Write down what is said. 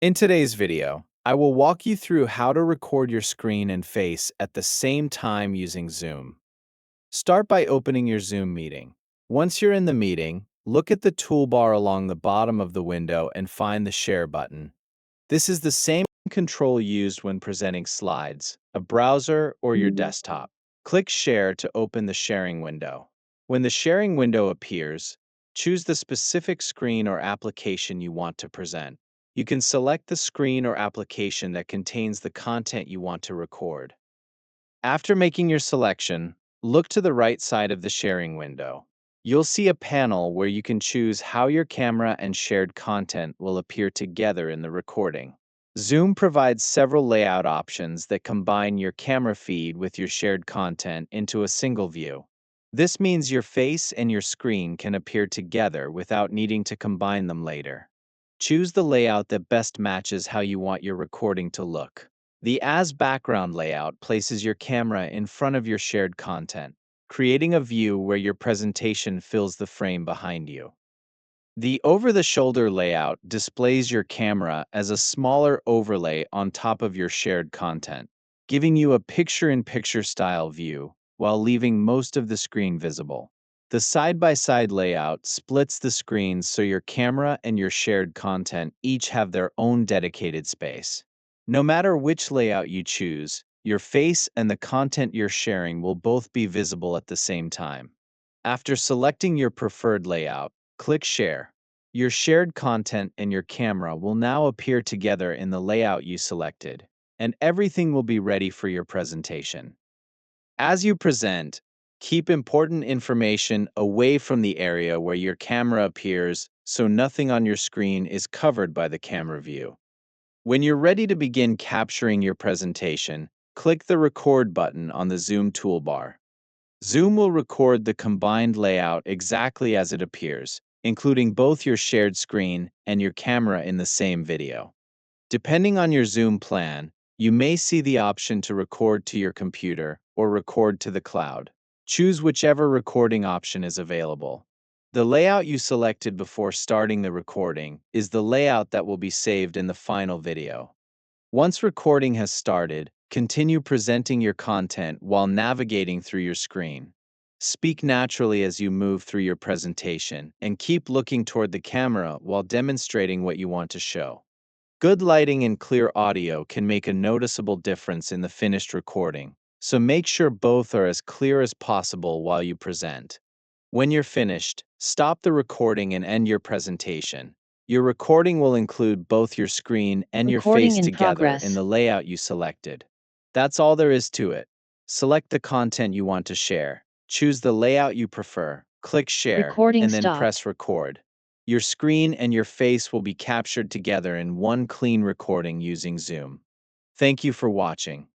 In today's video, I will walk you through how to record your screen and face at the same time using Zoom. Start by opening your Zoom meeting. Once you're in the meeting, look at the toolbar along the bottom of the window and find the Share button. This is the same control used when presenting slides, a browser, or your desktop. Click Share to open the sharing window. When the sharing window appears, choose the specific screen or application you want to present. You can select the screen or application that contains the content you want to record. After making your selection, look to the right side of the sharing window. You'll see a panel where you can choose how your camera and shared content will appear together in the recording. Zoom provides several layout options that combine your camera feed with your shared content into a single view. This means your face and your screen can appear together without needing to combine them later. Choose the layout that best matches how you want your recording to look. The As Background layout places your camera in front of your shared content, creating a view where your presentation fills the frame behind you. The Over-the-Shoulder layout displays your camera as a smaller overlay on top of your shared content, giving you a picture-in-picture style view while leaving most of the screen visible. The side-by-side layout splits the screens so your camera and your shared content each have their own dedicated space. No matter which layout you choose, your face and the content you're sharing will both be visible at the same time. After selecting your preferred layout, click Share. Your shared content and your camera will now appear together in the layout you selected, and everything will be ready for your presentation. As you present, keep important information away from the area where your camera appears so nothing on your screen is covered by the camera view. When you're ready to begin capturing your presentation, click the Record button on the Zoom toolbar. Zoom will record the combined layout exactly as it appears, including both your shared screen and your camera in the same video. Depending on your Zoom plan, you may see the option to record to your computer or record to the cloud. Choose whichever recording option is available. The layout you selected before starting the recording is the layout that will be saved in the final video. Once recording has started, continue presenting your content while navigating through your screen. Speak naturally as you move through your presentation, and keep looking toward the camera while demonstrating what you want to show. Good lighting and clear audio can make a noticeable difference in the finished recording, so make sure both are as clear as possible while you present. When you're finished, stop the recording and end your presentation. Your recording will include both your screen and your Recording face in together in progress. the layout you selected. That's all there is to it. Select the content you want to share, choose the layout you prefer, click Share, Recording and then stopped. press Record. Your screen and your face will be captured together in one clean recording using Zoom. Thank you for watching.